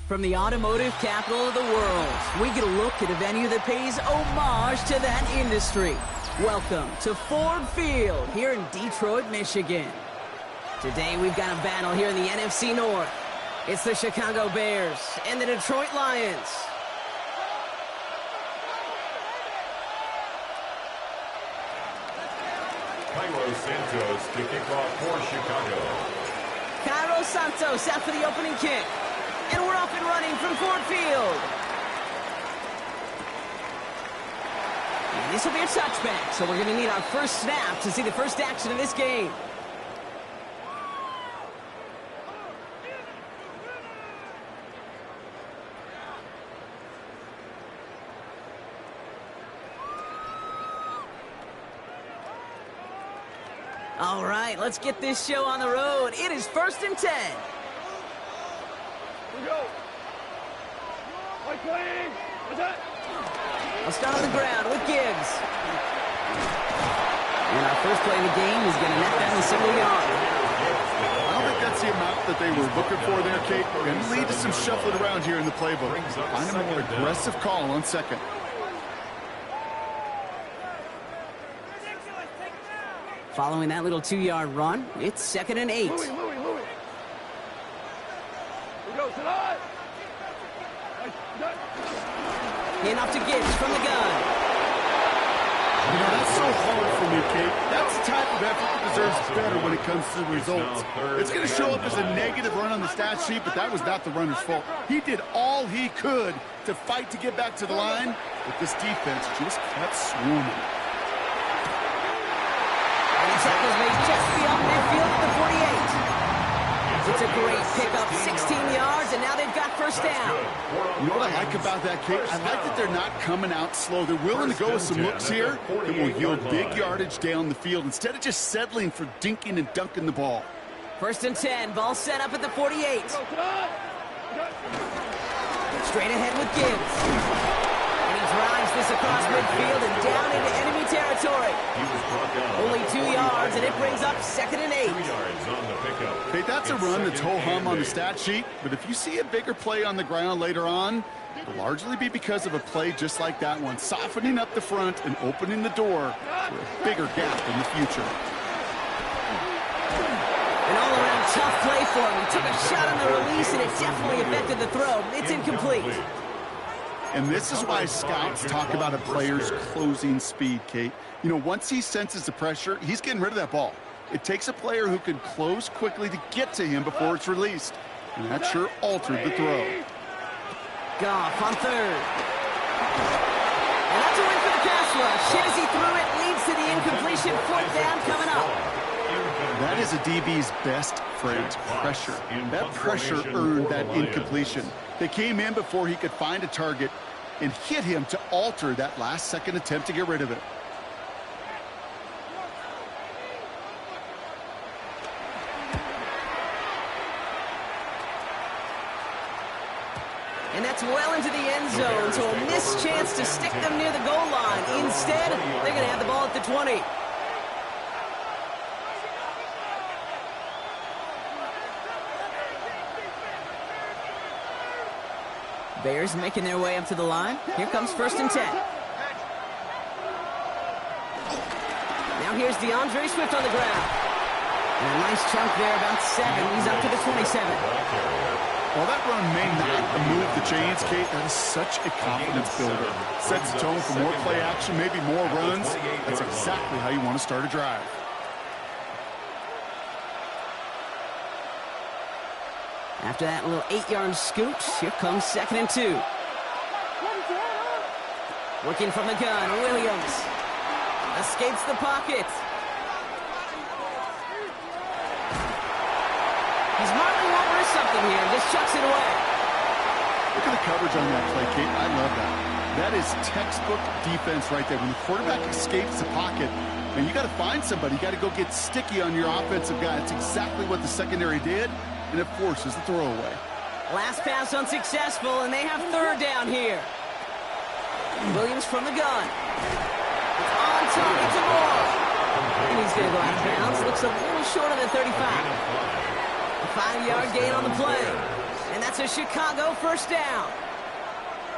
From the automotive capital of the world, we get a look at a venue that pays homage to that industry. Welcome to Ford Field here in Detroit, Michigan. Today we've got a battle here in the NFC North. It's the Chicago Bears and the Detroit Lions. Cairo Santos to kick off for Chicago. Cairo Santos out for the opening kick. And we're off and running from Ford Field. And this will be a touchback, so we're going to need our first snap to see the first action of this game. All right, let's get this show on the road. It is 1st and 10. I'll start on the ground with Gibbs. And our first play of the game is going to net them a single yard. I don't think that's the amount that they were looking for there, Kate. Going to lead to some shuffling around here in the playbook. Find a more aggressive call on second. Following that little 2-yard run, it's 2nd and 8. Enough to Gibbs from the gun. You know, that's so hard for me, Kate. That's the type of effort that deserves better when it comes to the results. It's going to show up as a negative run on the stat sheet, but that was not the runner's fault. He did all he could to fight to get back to the line, but this defense just kept swarming. And the tackle's made just beyond midfield at the 48. It's a great pickup, 16 yards, and now they've got first down. You know what I like about that, Kate? I like that they're not coming out slow. They're willing to go with some looks here that will yield big yardage down the field instead of just settling for dinking and dunking the ball. 1st and 10, ball set up at the 48. Straight ahead with Gibbs. And he drives this across midfield and down into enemy territory. Only 2 yards, and it brings up 2nd and 8. Okay, that's a run that's ho-hum on the stat sheet, but if you see a bigger play on the ground later on, it'll largely be because of a play just like that one, softening up the front and opening the door for a bigger gap in the future. An all-around tough play for him. He took a shot on the release, and it definitely affected the throw. It's incomplete. And this is why scouts talk about a player's closing speed, Kate. You know, once he senses the pressure, he's getting rid of that ball. It takes a player who can close quickly to get to him before it's released. And that sure altered the throw. Goff on 3rd. And that's a win for the pass rush. Hit as he threw it, leads to the incompletion. 4th down coming up. That is a DB's best friend, pressure. That pressure earned that incompletion. They came in before he could find a target and hit him to alter that last-second attempt to get rid of it. And that's well into the end zone, so a missed chance to stick them near the goal line. Instead, they're going to have the ball at the 20. Bears making their way up to the line. Here comes 1st and 10. Now here's DeAndre Swift on the ground. And a nice chunk there, about 7. He's up to the 27. While that run may not move the chains, Kate, that is such a confidence builder. Sets the tone for more play action, maybe more runs. That's exactly how you want to start a drive. After that little 8-yard scoot, here comes 2nd and 2. Working from the gun, Williams escapes the pocket. He's marking over something here and just chucks it away. Look at the coverage on that play, Kate. I love that. That is textbook defense right there. When the quarterback escapes the pocket, and you got to find somebody. You got to go get sticky on your offensive guy. That's exactly what the secondary did, and it forces the throwaway. Last pass unsuccessful, and they have 3rd down here. Williams from the gun. It's on target to Moore. And he's going to go out of bounds. Looks a little short of the 35. A 5-yard gain on the play. And that's a Chicago 1st down.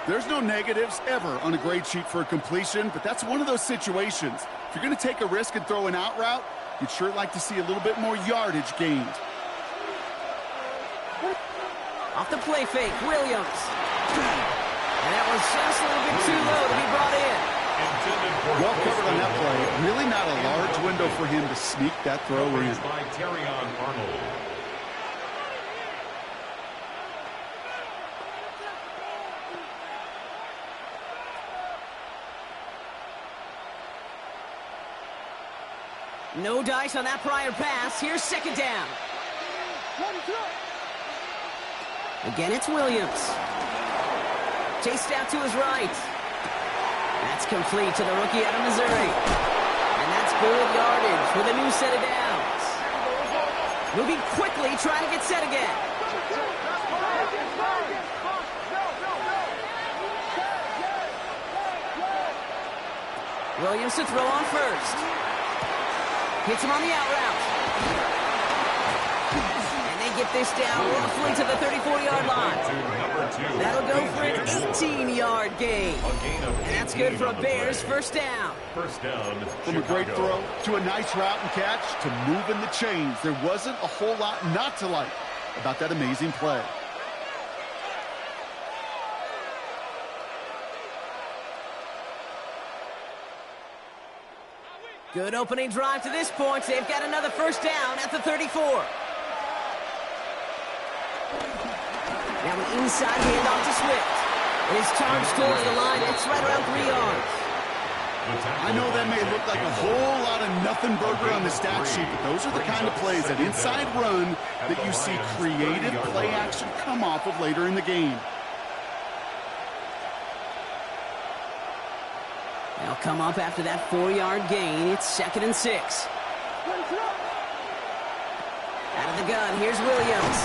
There's no negatives ever on a grade sheet for a completion, but that's one of those situations. If you're going to take a risk and throw an out route, you'd sure like to see a little bit more yardage gained. Off the play fake, Williams. And that was just a little bit too low to be brought in. Well covered on that play. Really not a large window for him to sneak that throw in. By Terrion Arnold. No dice on that prior pass. Here's 2nd down. Again, it's Williams. Chased out to his right. That's complete to the rookie out of Missouri. And that's good yardage with a new set of downs. Moving quickly, trying to get set again. Williams to throw on first. Hits him on the out route. And they get this down roughly to the 34-yard line. That'll go for an 18-yard gain. And that's good for a Bears 1st down. From a great throw to a nice route and catch to moving the chains. There wasn't a whole lot not to like about that amazing play. Good opening drive to this point. They've got another 1st down at the 34. Now an inside handoff to Swift. It is charged towards the line. It's right around 3 yards. I know that may look like a whole lot of nothing burger on the stat sheet, but those are the kind of plays, that inside run, that you see creative play action come off of later in the game. They'll come up after that 4-yard gain. It's 2nd and 6. Out of the gun, here's Williams.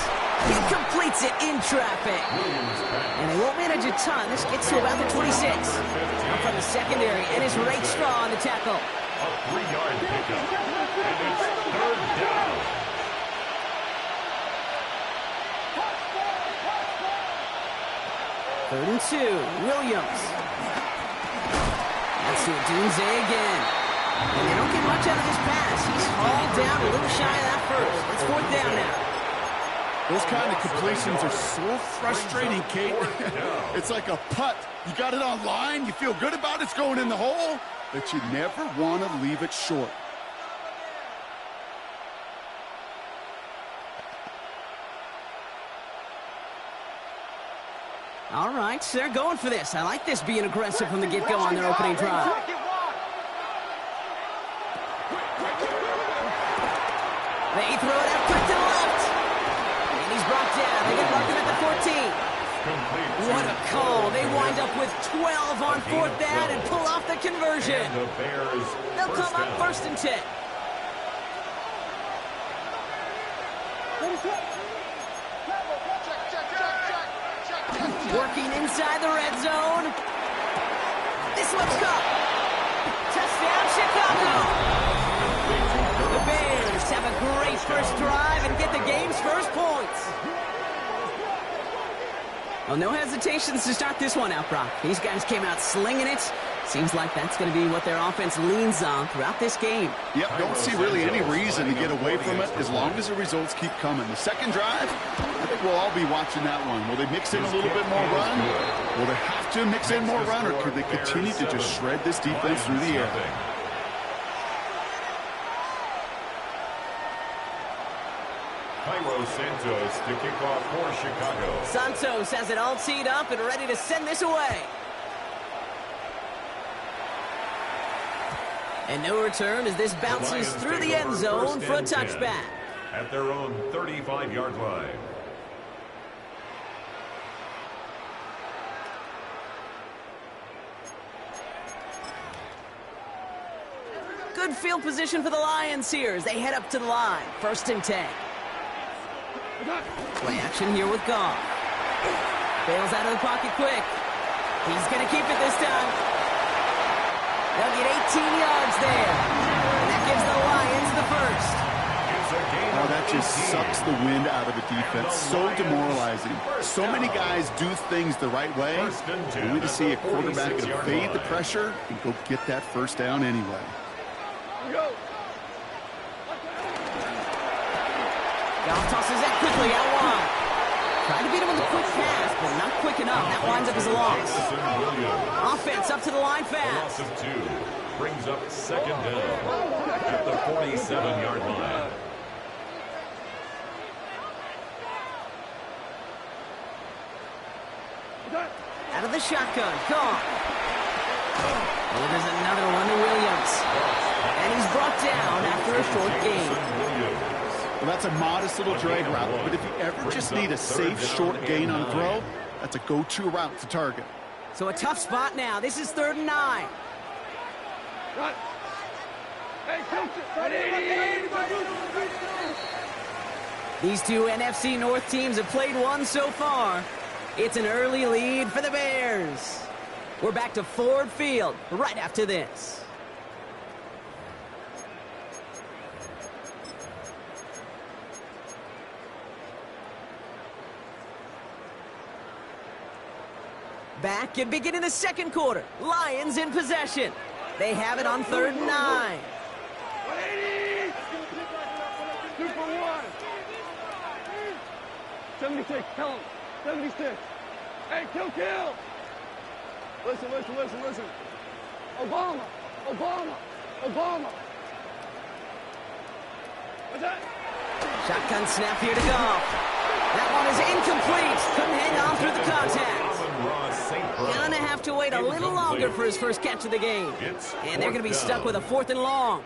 He completes it in traffic. And they won't manage a ton. This gets to about the 26. Now from the secondary, and it's Ray Straw on the tackle. A 3-yard pickup. And it's 3rd down. Third and 2, Williams. That's to Dunze again. And they don't get much out of this pass. He's hauled down a little shy of that first. It's 4th down now. Those kind of completions are so frustrating, Kate. It's like a putt. You got it on line, you feel good about it, it's going in the hole, but you never want to leave it short. All right, so they're going for this. I like this being aggressive from the get-go on their opening drive. They throw it out quick to the left. And he's brought down. They get marked at the 14. What a call. They wind up with 12 on 4th down and pull off the conversion. They'll come up 1st and 10. Working inside the red zone. This one's caught. Touchdown, Chicago. The Bears have a great first drive and get the game's first points. Well, no hesitations to start this one out, Brock. These guys came out slinging it. Seems like that's going to be what their offense leans on throughout this game. Yep, don't see really any reason to get away from it as long as the results keep coming. The second drive, I think we'll all be watching that one. Will they mix in a little bit more run? Will they have to mix in more run, or could they continue to just shred this defense through the air? Santos to kick off for Chicago. Santos has it all teed up and ready to send this away. And no return as this bounces through the end zone for a touchback. At their own 35-yard line. Good field position for the Lions here as they head up to the line. 1st and 10. Play action here with Goff. Bails out of the pocket quick. He's going to keep it this time. They'll get 18 yards there. And that gives the Lions the first. Oh, that just sucks the wind out of the defense. So demoralizing. So many guys do things the right way, only to see a quarterback evade the pressure and go get that first down anyway. Goff tosses that quickly out wide. Trying to beat him with a quick pass, but not quick enough. That winds up as a loss. Offense up to the line fast. A loss of 2 brings up 2nd down at the 47-yard line. Out of the shotgun, Goff. Oh, there's another one to Williams. And he's brought down after a short gain. Well, that's a modest little drag route, but if you ever just need a safe short gain on a throw, that's a go-to route to target. So a tough spot now. This is 3rd and 9. These two NFC North teams have played one so far. It's an early lead for the Bears. We're back to Ford Field right after this. Back and beginning the 2nd quarter. Lions in possession. They have it on 3rd and 9. 2 for 1. 76, tell him. 76. Hey, kill. Listen. Obama. What's that? Shotgun snap here to Goff. That one is incomplete. Couldn't hang on through the contact. Gonna have to wait a little longer for his first catch of the game. And they're gonna be stuck with a 4th and long.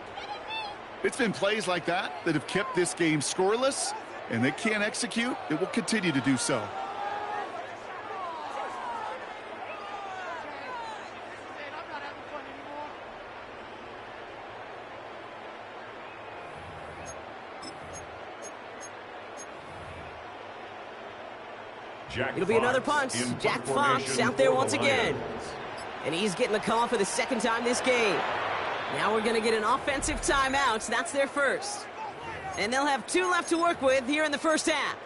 It's been plays like that that have kept this game scoreless, and they can't execute. It will continue to do so. It'll be another punt. Jack Fox out there once again. And he's getting the call for the 2nd time this game. Now we're going to get an offensive timeout. That's their first. And they'll have 2 left to work with here in the first half.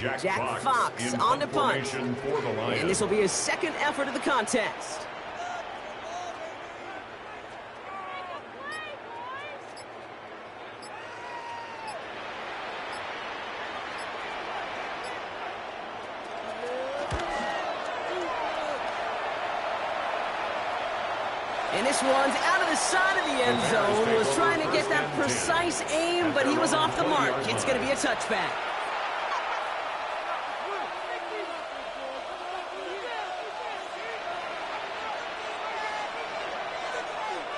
Jack Fox on the punt. And this will be his 2nd effort of the contest. And this one's out of the side of the end zone. Was trying to get that precise aim, but he was off the mark. It's going to be a touchback.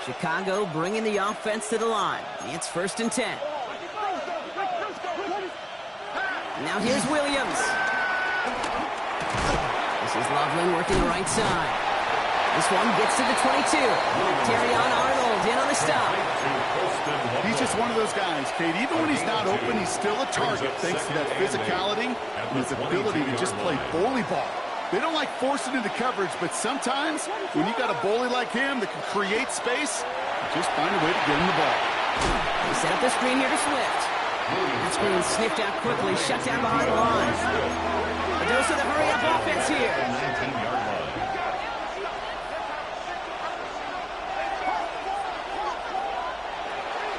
Chicago bringing the offense to the line. It's 1st and 10. Now here's Williams. This is Loveland working the right side. This one gets to the 22. Terrion Arnold in on the stop. He's just one of those guys, Kate. Even when he's not open, he's still a target thanks to that physicality and his ability to just play bully ball. They don't like forcing into coverage, but sometimes when you got a bully like him that can create space, just find a way to get him the ball. They set up the screen here to Swift. That screen sniffed out quickly, shut down behind the line. A dose of the hurry-up offense here. 19-yard line.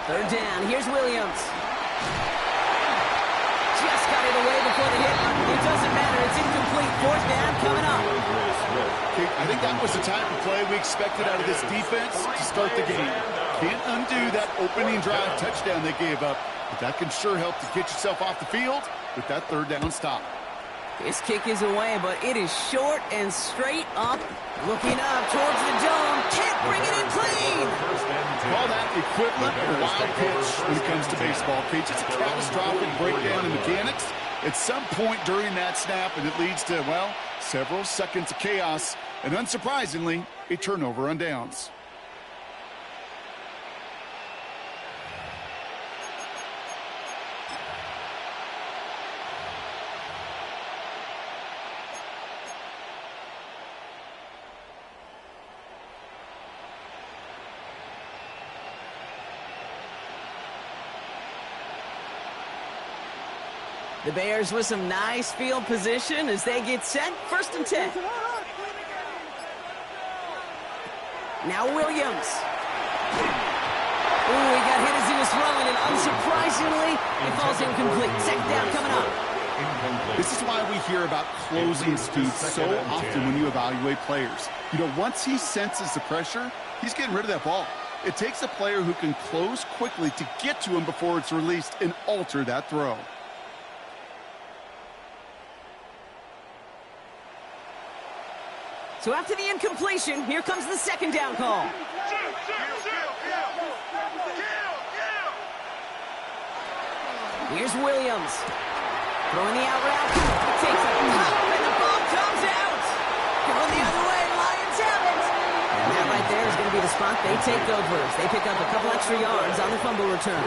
Third down, here's Williams. Just got it away before the hit. It doesn't matter, it's incomplete. 4th down coming up. Kate, I think that was the type of play we expected out of this defense to start the game. Can't undo that opening drive touchdown they gave up, but that can sure help to get yourself off the field with that 3rd down stop. This kick is away, but it is short and straight up. Looking up towards the dome. Can't bring it in clean. Call that equivalent of a wild pitch when it comes to baseball, Kate. Just a catastrophic breakdown in mechanics at some point during that snap, and it leads to, well, several seconds of chaos, and unsurprisingly, a turnover on downs. The Bears with some nice field position as they get set. 1st and 10. Now Williams. Ooh, he got hit as he was throwing, and unsurprisingly, it falls incomplete. 2nd down coming up. This is why we hear about closing speed so often when you evaluate players. You know, once he senses the pressure, he's getting rid of that ball. It takes a player who can close quickly to get to him before it's released and alter that throw. So after the incompletion, here comes the 2nd down call. Here's Williams. Throwing the out route. He takes a pop, and the ball comes out. Going the other way, Lions have it. And that right there is going to be the spot they take over. They pick up a couple extra yards on the fumble return.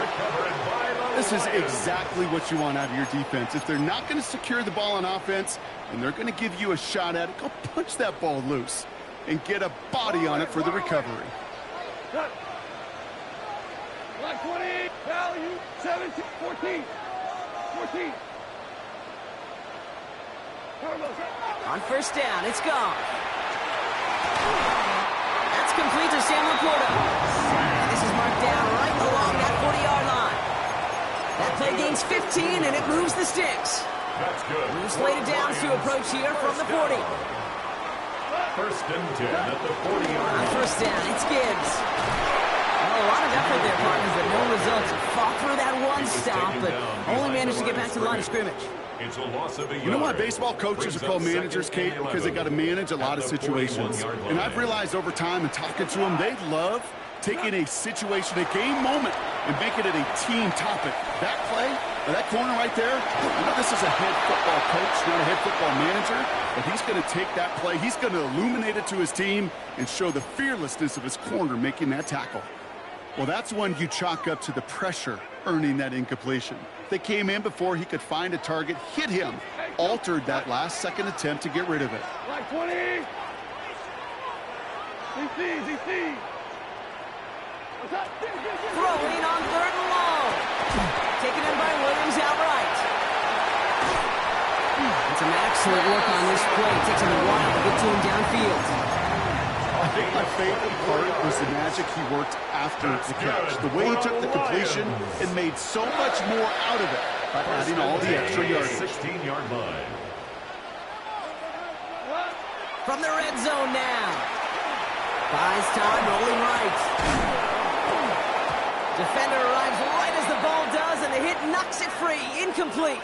This is exactly what you want out of your defense. If they're not going to secure the ball on offense, and they're going to give you a shot at it, go punch that ball loose and get a body on it for the recovery. Cut. Like 20, value 17, 14, 14. On 1st down, it's gone. That's complete to Sam Laporta. And this is marked down right along that 40-yard line. That play gains 15, and it moves the sticks. That's good. Moves slated downs to approach here from the 40. 1st and 10 at the 40-yard On line. 1st down, it's Gibbs. Well, a lot of effort there, partners, but no results. Fought through that one stop, but only managed to get back to the line of scrimmage. It's a loss of a yard. You know why baseball coaches are called managers, Kate? Because they got to manage a lot of situations. And I've realized over time in talking to them, they love taking a situation, a game moment, and making it a team topic. That play, or that corner right there, I know this is a head football coach, not a head football manager, but he's going to take that play, he's going to illuminate it to his team and show the fearlessness of his corner making that tackle. Well, that's when you chalk up to the pressure earning that incompletion. They came in before he could find a target, hit him, altered that last-second attempt to get rid of it. Like 20. ZC. Throwing on 3rd and long. Taken in by Williams outright. It's an excellent look on this play. It takes him a while to get to him downfield. I think my favorite part was the magic he worked after the catch. The way he took the completion and made so much more out of it by adding all the extra yardage. 16-yard line. From the red zone now. Buys time, rolling right. Defender arrives right as the ball does, and the hit knocks it free. Incomplete.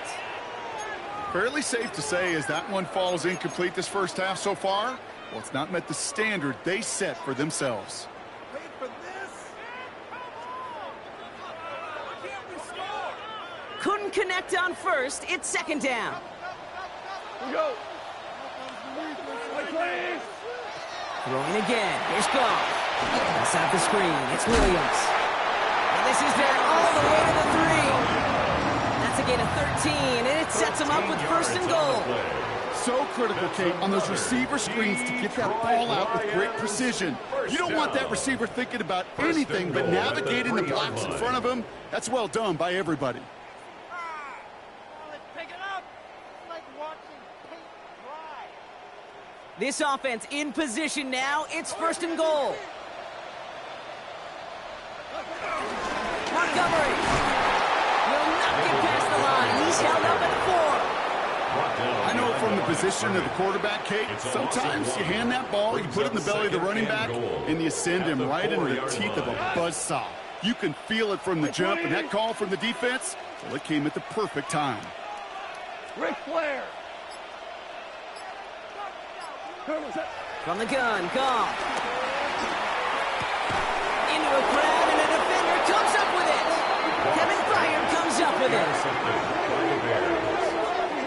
Fairly safe to say as that one falls incomplete this first half so far, well, it's not met the standard they set for themselves. Wait for this. couldn't connect on first. It's second down. Go. Please. Throwing again. Here's Goff. That's out the screen. It's Williams. And this is down all the way to the 3. That's a gain of 13, and it sets him up with first and goal. So critical, Kate, on those receiver screens to get that ball out with great precision. You don't want that receiver thinking about anything but navigating the blocks in front of him. That's well done by everybody. This offense in position now. It's first and goal. Montgomery will not get past the line. He's held up at 4. I know from the position of the quarterback, Kate, sometimes you hand that ball, you put it in the belly of the running back, and you send him right into the teeth of a buzzsaw. You can feel it from the jump, and that call from the defense, well, it came at the perfect time. Ric Flair. From the gun, Goff. Into a crowd, and a defender comes up with it. Kevin Byard comes up with it.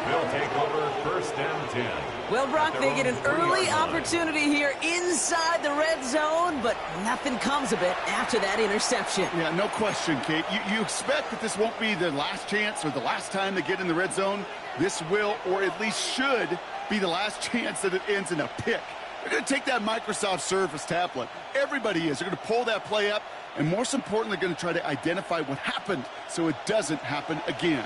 They'll take over first and 10. Well, Brock, they get an early opportunity here inside the red zone, but nothing comes of it after that interception. Yeah, no question, Kate. You expect that this won't be the last chance or the last time they get in the red zone. This will, or at least should, be the last chance that it ends in a pick. They're going to take that Microsoft Surface tablet. Everybody is. They're going to pull that play up, and most importantly, they're going to try to identify what happened so it doesn't happen again.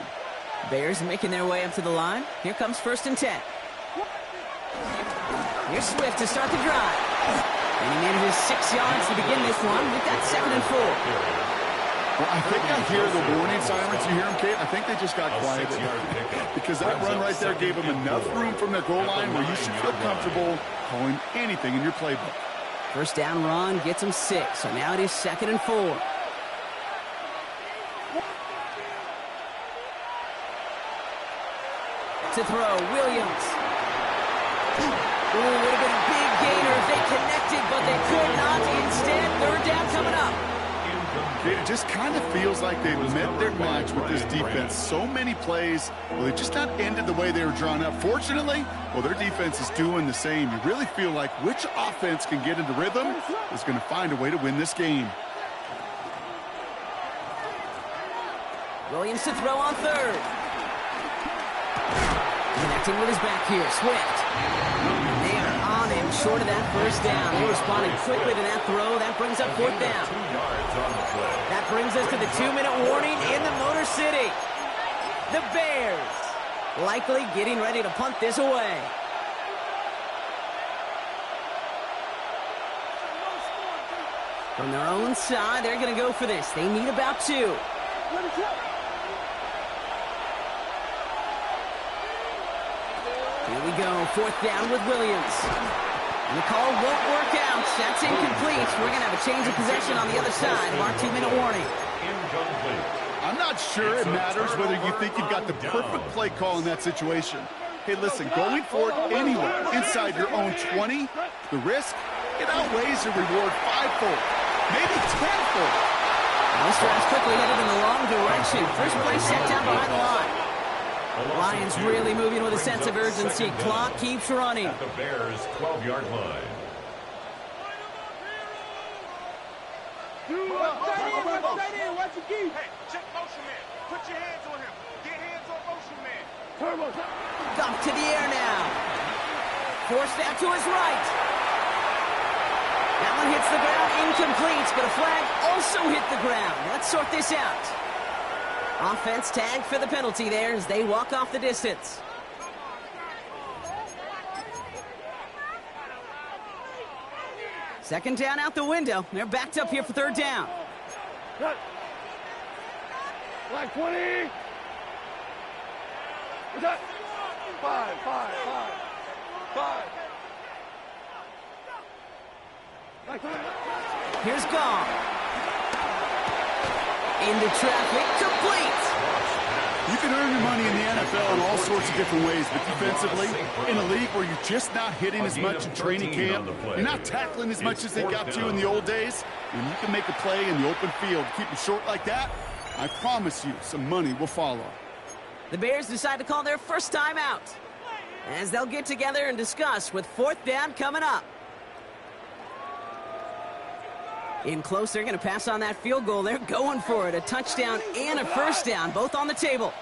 Bears making their way up to the line. Here comes first and 10. Here's Swift to start the drive. And he manages 6 yards to begin this one. We've got second and 4. Well, I think I hear the warning sirens. You hear them, Kate? I think they just got quiet. Because that run right there gave them enough room from their goal line where you should feel comfortable calling anything in your playbook. First down run gets him 6. So now it is second and 4. To throw, Williams. Ooh, would have been a big gainer if they connected, but they could not. Instead, third down coming up. It just kind of feels like they've met their match with this defense. So many plays, well, they just not ended the way they were drawn up. Fortunately, well, their defense is doing the same. You really feel like which offense can get into rhythm is going to find a way to win this game. Williams to throw on third. Connecting with his back here, Swift. They are on him short of that first down. They responded quickly to that throw. That brings up fourth down. That brings us to the 2-minute warning in the Motor City. The Bears likely getting ready to punt this away. From their own side, they're going to go for this. They need about 2. Here we go, fourth down with Williams. And the call won't work out. That's incomplete. We're going to have a change of possession on the other side of our 2-minute warning. I'm not sure it matters whether you think you've got the perfect play call in that situation. Hey, listen, going for it anywhere inside your own 20, the risk, it outweighs the reward 5-fold, maybe 10-fold. This drive's quickly headed in the wrong direction. First play set down behind the line. Lions really moving with a sense of urgency. Clock keeps running. At the Bears' 12-yard line. Watch your key. Hey, check motion man. Put your hands on him. Get hands on motion man. Turbo. Dump to the air now. Forced out to his right. That one hits the ground, incomplete, but a flag also hit the ground. Let's sort this out. Offense tagged for the penalty there as they walk off the distance. Second down out the window. They're backed up here for third down. Like 20. What's that? 5. Like 20. Here's Goff. Into traffic, complete. You can earn your money in the NFL in all sorts of different ways, but defensively, in a league where you're just not hitting as much in training camp, you're not tackling as much as they got to in the old days, when you can make a play in the open field, keep them short like that, I promise you, some money will follow. The Bears decide to call their first time out, as they'll get together and discuss with 4th down coming up. In close, they're going to pass on that field goal. They're going for it. A touchdown and a first down, both on the table.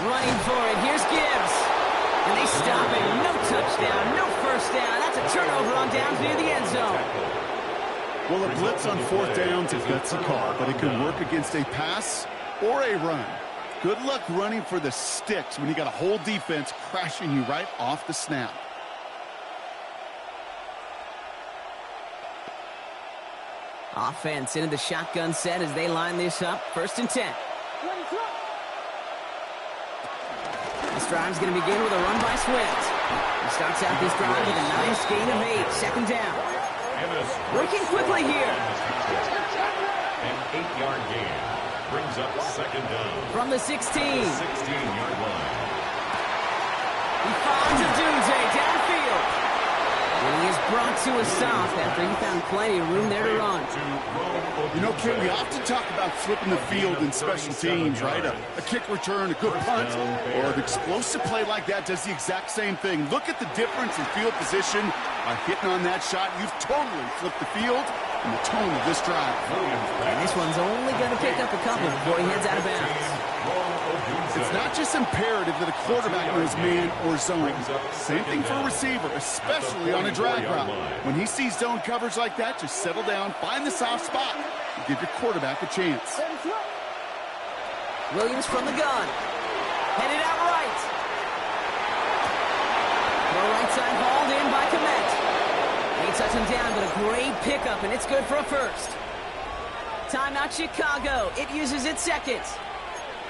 Running for it. Here's Gibbs. And they stop it. No touchdown, no first down. That's a turnover on downs near the end zone. Well, a blitz on 4th down is a gutsy call, but it can work against a pass or a run. Good luck running for the sticks when you got a whole defense crashing you right off the snap. Offense into the shotgun set as they line this up. 1st and 10. This drive's going to begin with a run by Swift. He starts out this drive with a nice gain of 8. 2nd down. Working quickly here. An 8-yard gain brings up 2nd down. From the 16. 16-yard line. He finds a Doomsday downfield. And he is brought to a stop after he found plenty of room there to run. You know, Kim, we often talk about flipping the field in special teams, right? A kick return, a good punt, or an explosive play like that does the exact same thing. Look at the difference in field position. By hitting on that shot, you've totally flipped the field and the tone of this drive. And this one's only going to pick up a couple before he heads out of bounds. It's not just imperative that a quarterback knows man or zone. Same thing for a receiver, especially on a drag route. When he sees zone coverage like that, just settle down, find the soft spot, and give your quarterback a chance. Williams from the gun. Headed out right. The right side hauled in by Komet. Ain't touch him down, but a great pickup, and it's good for a first. Timeout Chicago. It uses its 2nd.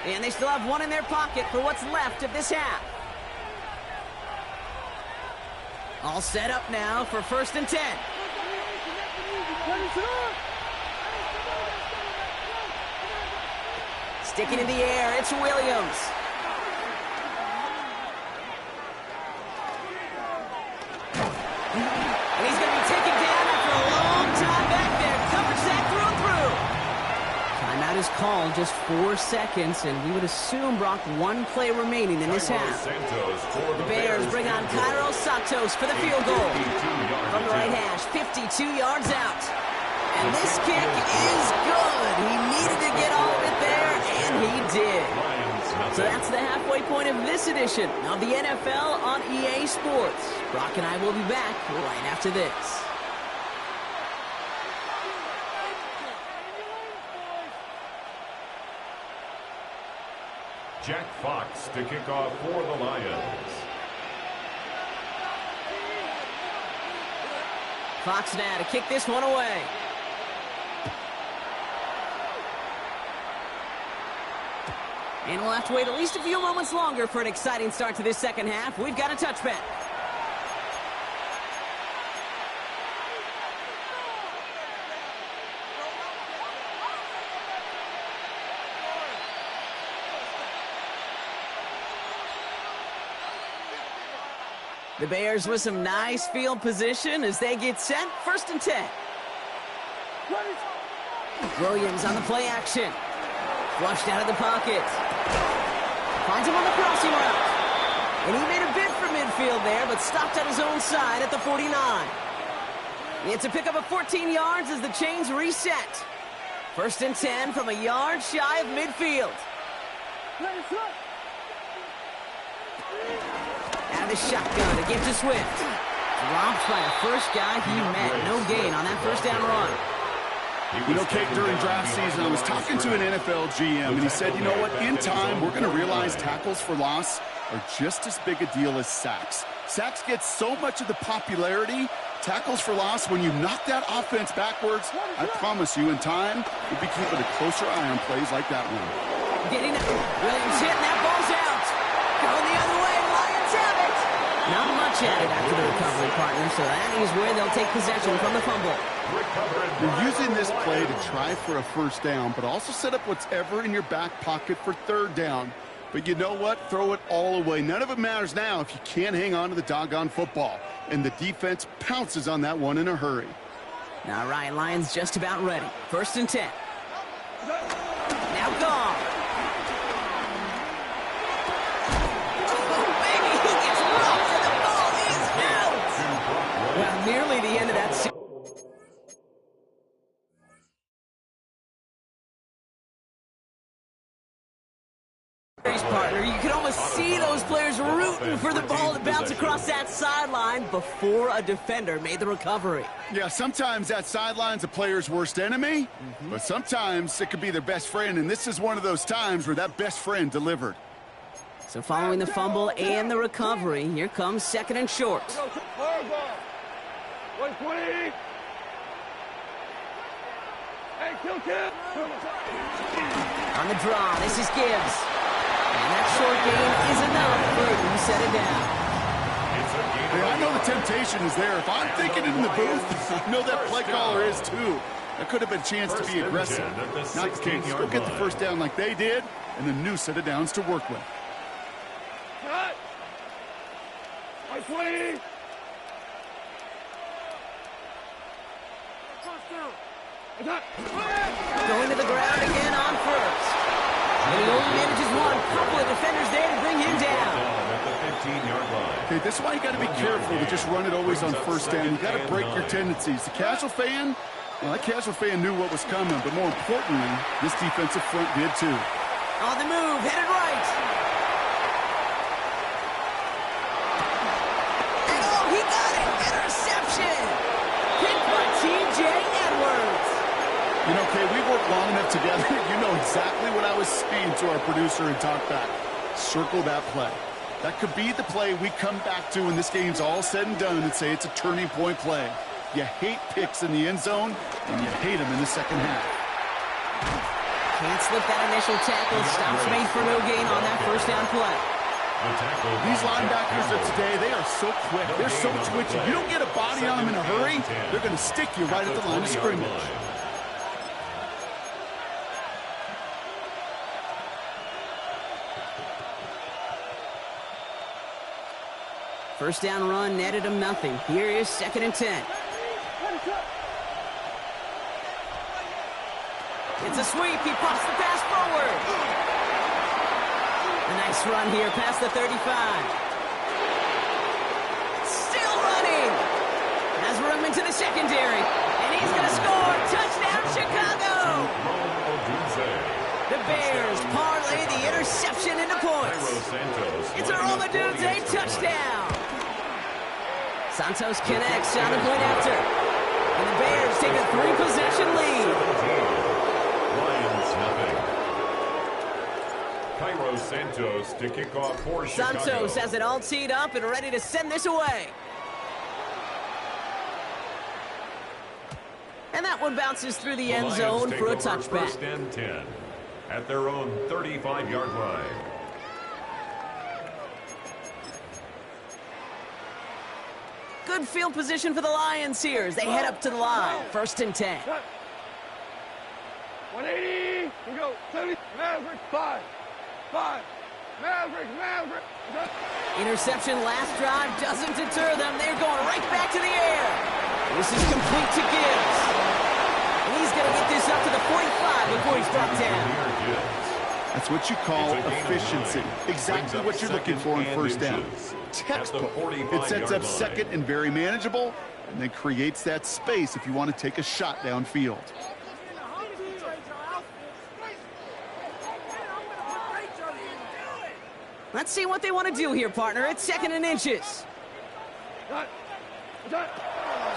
And they still have one in their pocket for what's left of this half. All set up now for 1st and 10. Sticking in the air, it's Williams. And he's going to be taken down after a long time back there. Coverage that through and through. Timeout is called, just 4 seconds, and we would assume, Brock, 1 play remaining in this half. The Bears bring on Cairo Santos for the field goal. From the right hash, 52 yards out. And this kick is good. He needed to get all of it there, and he did. So that's the halfway point of this edition of the NFL on EA Sports. Brock and I will be back right after this. Jack Fox to kick off for the Lions. Fox now to kick this one away. And we'll have to wait at least a few moments longer for an exciting start to this second half. We've got a touchback. The Bears with some nice field position as they get set. 1st and 10. Williams on the play action. Flushed out of the pocket. Finds him on the crossing route. And he made a bid for midfield there, but stopped at his own side at the 49. It's a pickup of 14 yards as the chains reset. 1st and 10 from a yard shy of midfield. Out of the shotgun to give to Swift. Dropped by the first guy he met. No gain on that first down run. You know, Kate, during draft season, I was talking to an NFL GM, and he said, you know what, in time, we're going to realize tackles for loss are just as big a deal as sacks. Sacks get so much of the popularity. Tackles for loss, when you knock that offense backwards, I promise you, in time, you'll be keeping a closer eye on plays like that one. Getting it. Williams hitting that ball's out. Going the other way. Lions have it. Not much added after the recovery, partner, so that is where they'll take possession from the fumble. You're using this play to try for a first down, but also set up whatever in your back pocket for third down. But you know what? Throw it all away. None of it matters now if you can't hang on to the doggone football. And the defense pounces on that one in a hurry. All right, Lions just about ready. 1st and 10. Now gone. Oh, baby, he gets rocked and the ball is out. Well, nearly the end of that series. Partner, you can almost see those players rooting for the ball to bounce across that sideline before a defender made the recovery. Yeah, sometimes that sideline's a player's worst enemy, but sometimes it could be their best friend, and this is one of those times where that best friend delivered. So following the fumble and the recovery, here comes 2nd and short. 120. Hey, kill. On the draw, this is Gibbs. And that short gain is enough for him to set it down. Hey, I know the temptation is there. If I'm thinking it in the booth, I know that play caller is too. That could have been a chance to be aggressive. Not the case. Go get the first down like they did, and a new set of downs to work with. Cut. 120. Going to the ground again on 1st. And he only manages one. Couple of defenders there to bring him down. At the 15-yard line. Okay, this is why you got to be careful to just run it always on first down. You got to break your tendencies. The casual fan, well, that casual fan knew what was coming, but more importantly, this defensive front did too. On the move, headed right. And oh, he got it. Interception. Picked by T.J. Edwards. You know, Kay, we worked long enough together. You know exactly what I was saying to our producer and talkback. Circle that play. That could be the play we come back to when this game's all said and done and say it's a turning point play. You hate picks in the end zone, and you hate them in the second half. Can't slip that initial tackle. Stops made for no gain on that first down play. These linebackers of today, they are so quick. They're so twitchy. You don't get a body on them in a hurry, they're going to stick you right at the line of scrimmage. First down run netted him nothing. Here is 2nd and 10. It's a sweep. He pops the pass forward. A nice run here past the 35. Still running. Has room into the secondary. And he's going to score. Touchdown, Chicago. The Bears parlay the interception into points. It's a Romadunze touchdown. Santos connects on the point after. And the Bears take a 3-possession lead. Lions nothing. Cairo Santos to kick off for Chicago. Santos has it all teed up and ready to send this away. And that one bounces through the end zone for a touchback. 1st and 10 at their own 35-yard line. Good field position for the Lions here as they head up to the line. 1st and 10. 180. We go. 70. Maverick. 5. Maverick. Interception last drive doesn't deter them. They're going right back to the air. This is complete to Gibbs. And he's going to get this up to the 45 before he's brought down. That's what you call efficiency. Exactly what you're looking for in first down. Textbook. It sets up second and very manageable, and then creates that space if you want to take a shot downfield. Let's see what they want to do here, partner. It's 2nd and inches.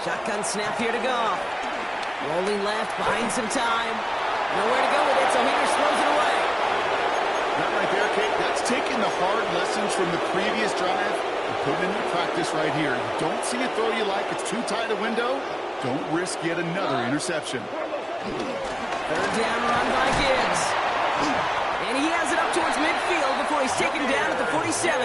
Shotgun snap here to go. Rolling left, buying some time. Nowhere to go with it, so Hendricks throws it away. That right there, Kate, that's taking the hard lessons from the previous drive and putting into practice right here. You don't see a throw you like, it's too tight a window, don't risk yet another interception. 3rd down run by Gibbs. And he has it up towards midfield before he's taken down at the 47.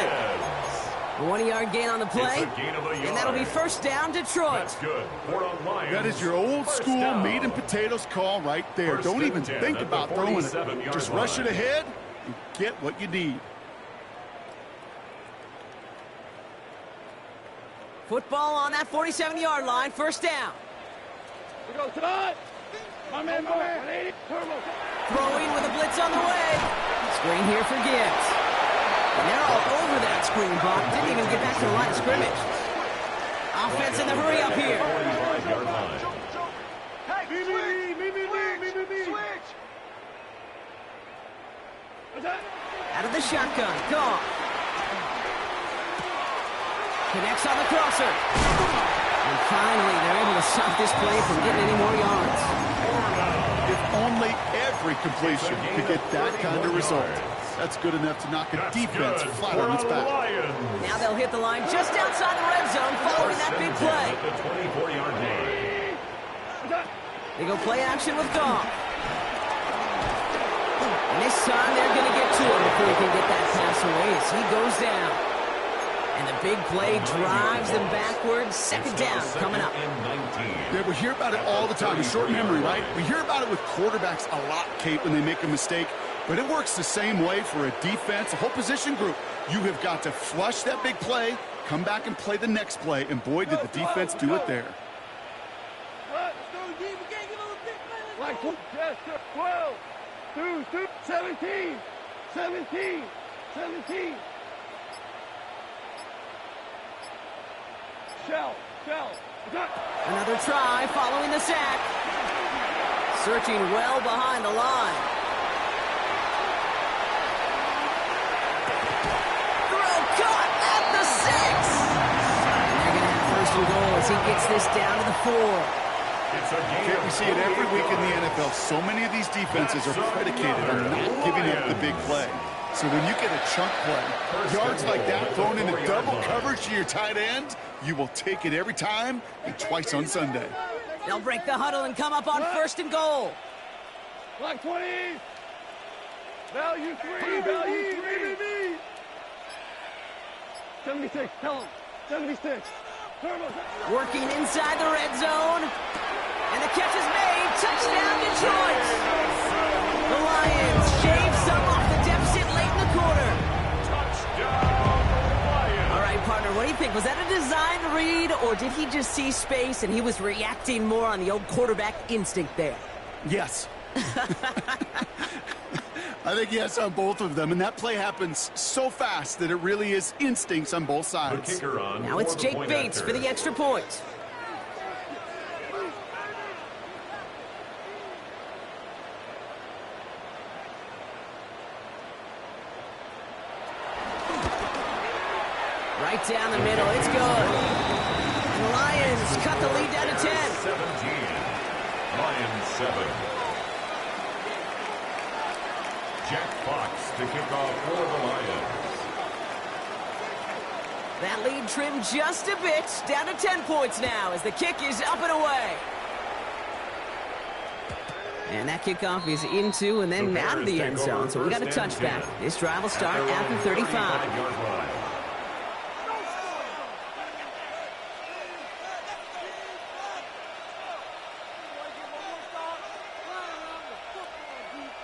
A 1-yard gain on the play, It's a gain of a yard. and that'll be first down, Detroit. That's good for a Lions. That is your old First school down. meat and potatoes call right there. First Don't and even 10 think at the about throwing it. 47-yard Just rush it line. ahead and get what you need. Football on that 47-yard line, first down. We go, Todd. My man, 180. Turbo. Throwing with a blitz on the way. Screen here for Gibbs. And they're all over that screen, Bob. Didn't even get back to the line of scrimmage. Offense in the hurry up here. 45-yard line. Hey, switch. Out of the shotgun. Gone. Connects on the crosser. And finally, they're able to stop this play from getting any more yards. If only every completion could get that kind of result. That's good enough to knock a defense flat on its back. Now they'll hit the line just outside the red zone following that big play. At the 24-yard line. They go play action with Goff. And this time they're going to get to him before he can get that pass away as he goes down. And the big play drives them backwards. Second down coming up. Yeah, we hear about it all the time. A short memory, right? We hear about it with quarterbacks a lot, Kate, when they make a mistake. But it works the same way for a defense, a whole position group. You have got to flush that big play, come back and play the next play, and boy, did the defense do it there. Like 12, 2, 17. Shell. Another try following the sack. Searching well behind the line. Throw caught at the 6. And they're going to have first and goal as he gets this down to the 4. Okay, we see it every week in the NFL. So many of these defenses are predicated on not giving up the big play. So when you get a chunk play, yards like that thrown into double coverage to your tight end, you will take it every time and twice on Sunday. They'll break the huddle and come up on first and goal. Like 20. Value 3. 76. Tell him. 76. Working inside the red zone. And the catch is made. Touchdown, Detroit. The Lions shave some off the deficit late in the quarter. All right, partner, what do you think? Was that a design read, or did he just see space and he was reacting more on the old quarterback instinct there? Yes. I think yes on both of them, and that play happens so fast that it really is instincts on both sides. Now it's Jake Bates for the extra point. Right down the middle, it's good. And the Lions cut the lead down to 10. 17. Lions 7. Jack Fox to kick off for the Lions. That lead trimmed just a bit, down to 10 points now as the kick is up and away. And that kickoff is into and then out of the end zone, so we got a touchback. This drive will start at the 35.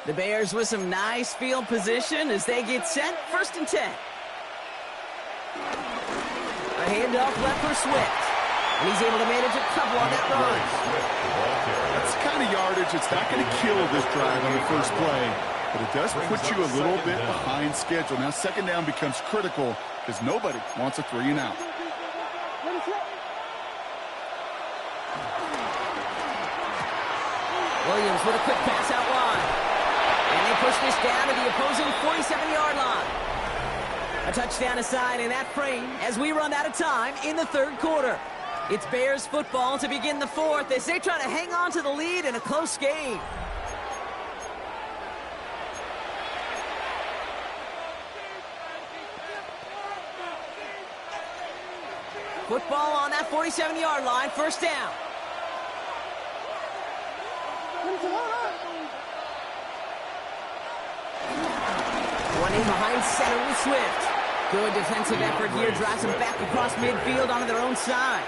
The Bears with some nice field position as they get set. First and 10. A handoff left for Swift. And he's able to manage a couple on that run. That's the kind of yardage that's not going to kill this drive on the first play, but it does put you a little bit behind schedule. Now second down becomes critical because nobody wants a 3 and out. Williams with a quick pass out wide. And they push this down to the opposing 47-yard line. A touchdown aside in that frame as we run out of time in the third quarter. It's Bears football to begin the fourth as they try to hang on to the lead in a close game. Football on that 47-yard line, first down. Running behind center with Swift. Good defensive effort here. Drives them back across midfield onto their own side.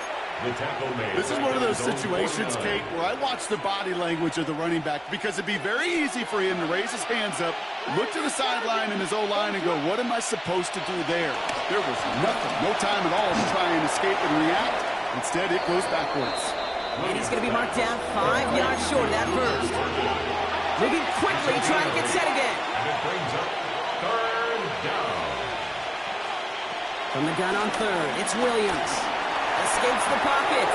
The tackle made. This is one of those situations, Kate, where I watch the body language of the running back because it'd be very easy for him to raise his hands up, look to the sideline in his O-line and go, what am I supposed to do there? There was nothing, no time at all to try and escape and react. Instead, it goes backwards. And he's going to be marked down 5 yards short of that first. Moving quickly, trying to get set again. And it brings up third down. From the gun on third, it's Williams. Escapes the pocket.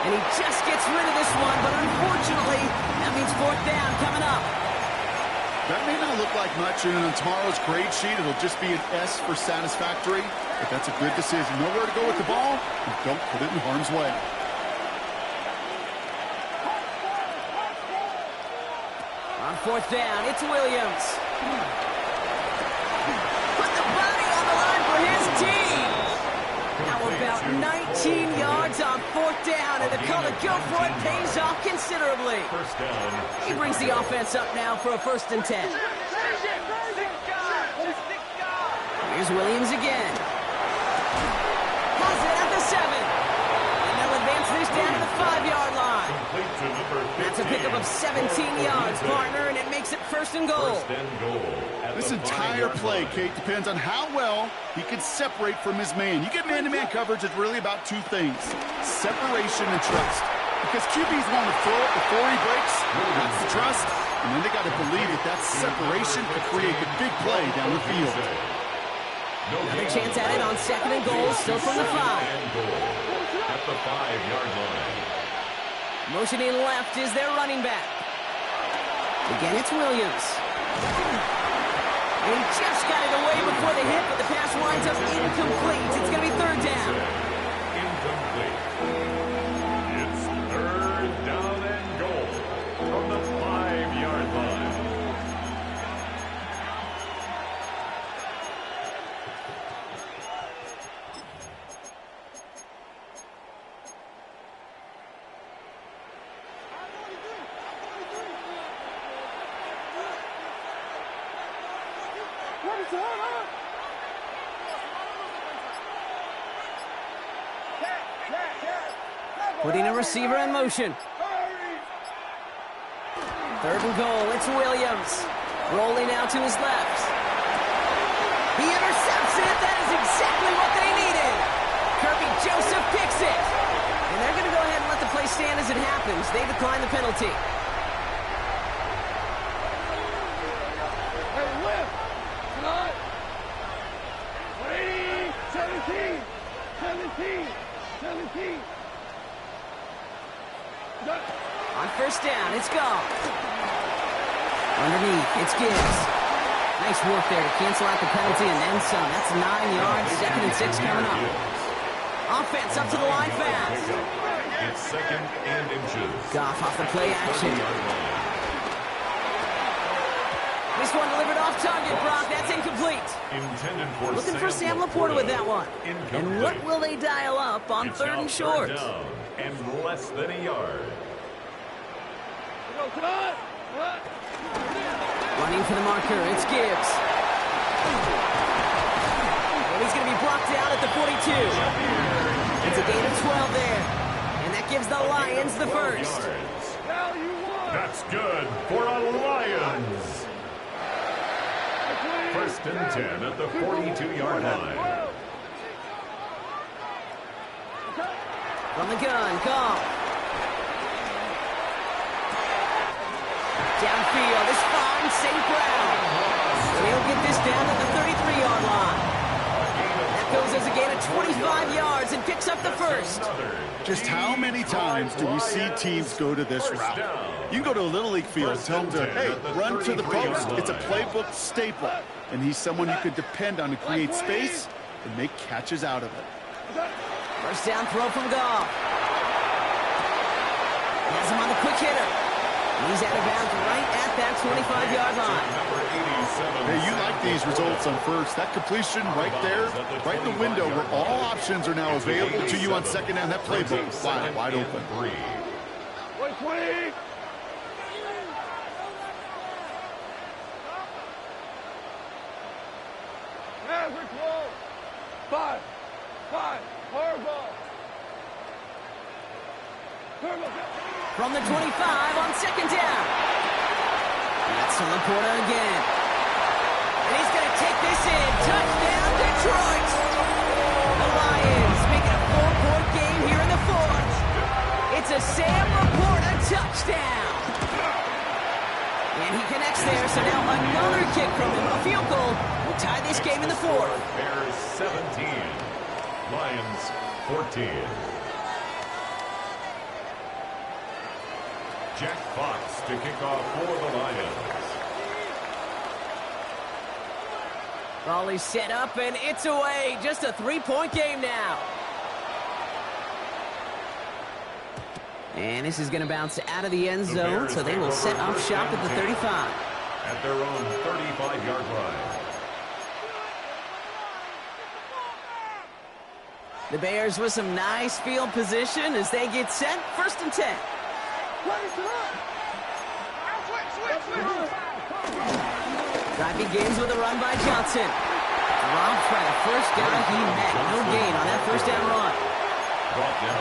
And he just gets rid of this one, but unfortunately, that means fourth down coming up. That may not look like much, and on tomorrow's grade sheet, it'll just be an S for satisfactory, but that's a good decision. Nowhere to go with the ball, and don't put it in harm's way. On fourth down, it's Williams. Put the body on the line for his team. Now about 19 yards on fourth down, and the call to go for it pays off considerably. First down. He brings the offense up now for a 1st and 10. Here's Williams again. Has it at the 7. And they'll advance this down to the 5-yard line. Complete to number 15. That's a pickup of 17 yards, partner, and it makes it 1st and goal. First and goal. This entire play, Kate, depends on how well he can separate from his man. You get man-to-man coverage, it's really about two things, separation and trust. Because QBs want to throw it before he breaks, that's the trust, and then they got to believe that separation could create the big play down the field. Another chance at it on 2nd and goal, still from the 5. And goal at the 5-yard line. Motioning left is their running back. Again, it's Williams. And he just got it away before the hit, but the pass winds up incomplete. It's going to be 3rd down. Incomplete. It's 3rd down and goal from the 5-yard line. Putting a receiver in motion. 3rd and goal, it's Williams. Rolling out to his left. He intercepts it. That is exactly what they needed. Kirby Joseph picks it. And they're going to go ahead and let the play stand as it happens. They decline the penalty. On 1st down, it's gone. Underneath, it's Gibbs. Nice work there to cancel out the penalty and then some. That's 9 yards, 2nd and 6 coming up. Offense up to the line fast. It's 2nd and inches. Goff off the play action. This one delivered off target, Brock. That's incomplete. Intended for Looking for Sam Laporta with that one. Incomplete. And what will they dial up on It's 3rd now and short? 3rd down and less than a yard. Running for the marker, it's Gibbs. And he's going to be brought down at the 42. It's a gain of 12 there. And that gives the Lions the first. That's good for a Lions. 1st and 10 at the 42-yard line. From the gun, Goff. Downfield is fine, St. Brown. And he'll get this down at the 33-yard line. That goes as a gain of 25 yards and picks up the first. Just how many times do we see teams go to this route? You can go to a Little League field, tell them to, hey, run to the post. It's a playbook staple. And he's someone you could depend on to create space and make catches out of it. 1st down throw from Goff. Has him on the quick hitter. He's out of bounds right at that 25-yard line. Hey, you like these results on 1st. That completion right there, right in the window where all options are now available to you on 2nd down. That playbook wide open. From the 25 on second down. That's to Laporta again. And he's going to take this in. Touchdown, Detroit! The Lions make it a 4-point game here in the fourth. It's a Sam Laporta touchdown. And he connects there, so now another kick from him. A field goal will tie this game in the fourth. Bears 17, Lions 14. Jack Fox to kick off for the Lions. Raleigh's set up, and it's away. Just a 3-point game now. And this is going to bounce out of the end zone, so they will set up shop at the 35. At their own 35-yard line. The Bears with some nice field position as they get set. 1st and 10. Drive begins with a run by Johnson. Robbed by the first guy he met. No gain on that first down run.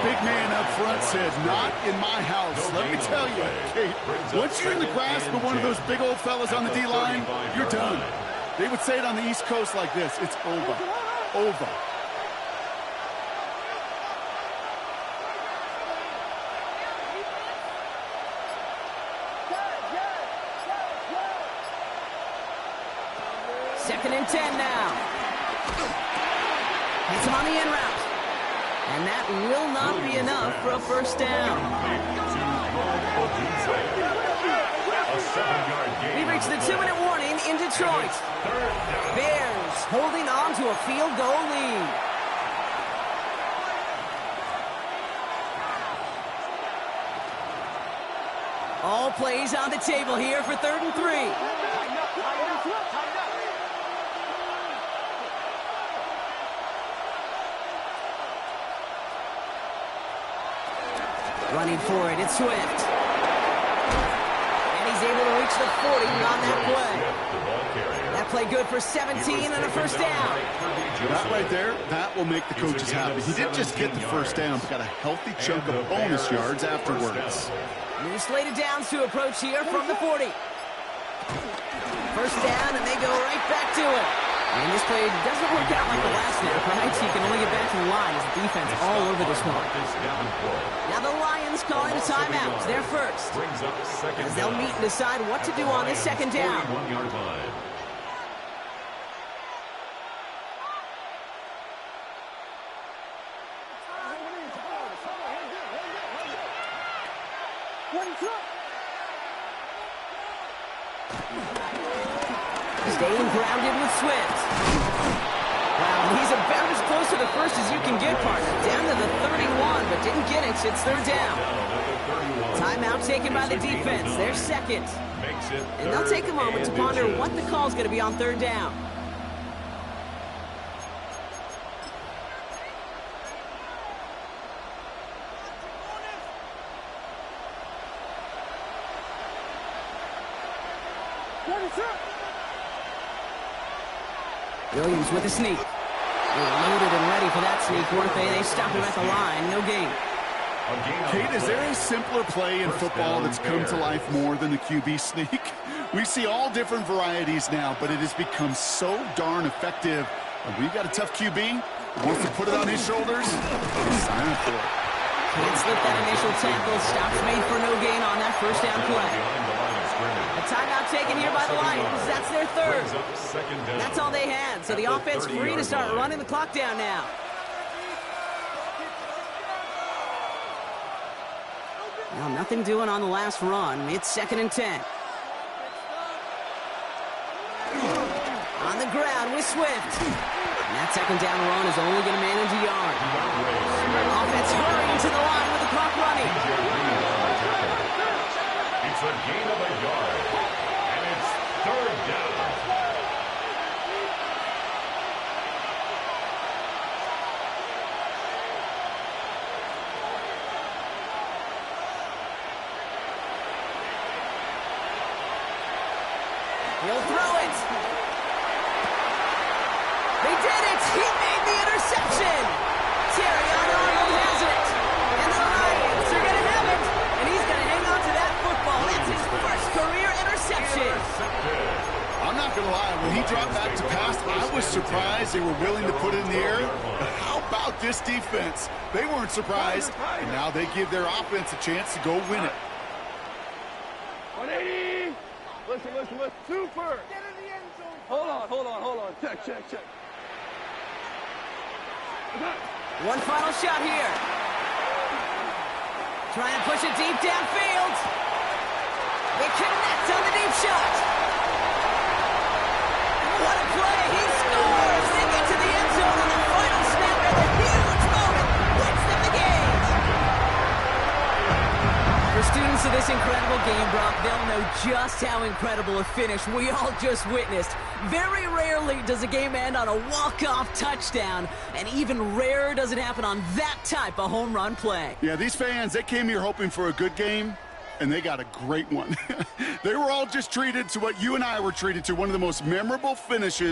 Big man up front said, not in my house. Let me tell you, Kate, once you're in the grasp of one of those big old fellas on the D-line, you're done. They would say it on the East Coast like this, it's over. Over. Second and 10 now. Hits him on the in route. And that will not be enough for a first down. We've reached the 2-minute warning in Detroit. Bears holding on to a field goal lead. All plays on the table here for 3rd and 3. Running for it, it's Swift. And he's able to reach the 40 on that play. That play good for 17 and a first down. That right there, that will make the coaches happy. He didn't just get the first down, but got a healthy chunk of bonus yards afterwards. New slated downs to approach here from the 40. First down, and they go right back to it. And this play doesn't work out like the last snap, right? He can only get back to the line as the defense all over this one. Now the Lions calling a timeout. They're first. As they'll meet and decide what to do on this second down. 41-yard line. Staying grounded with Swift. Wow, he's about as close to the first as you can get, partner. Down to the 31, but didn't get it. It's 3rd down. Timeout taken by the defense. They're second. And they'll take a moment to ponder what the call's going to be on 3rd down. Williams with a sneak. They're loaded and ready for that sneak, weren't they? They stop him at the line. No gain. Kate, is there a simpler play in football that's come to life more than the QB sneak? We see all different varieties now, but it has become so darn effective. And we've got a tough QB who wants to put it on his shoulders. Sign up for it. Can't slip that initial tackle. Stops made for no gain on that first down play. A timeout taken here by the Lions. That's their 3rd. That's all they had. So the offense free to start running the clock down now. Well, nothing doing on the last run. It's 2nd and 10. On the ground with Swift. And that second down run is only going to manage a yard. Offense hurrying to the line with the clock running. It's a gain of a yard. And it's 3rd down. He'll throw it. They did it. He made the interception. this defense. They weren't surprised, and now they give their offense a chance to go win it. 180. Listen. Super. Get in the end zone. Hold on. Check. One final shot here. Trying to push it deep downfield. It connects on the deep shot. What a play. He scores. They get to the end zone on the final snap, and a huge moment wins them the game. For students of this incredible game, Brock, they'll know just how incredible a finish we all just witnessed. Very rarely does a game end on a walk-off touchdown, and even rarer does it happen on that type of home run play. Yeah, these fans, they came here hoping for a good game, and they got a great one. They were all just treated to what you and I were treated to, one of the most memorable finishes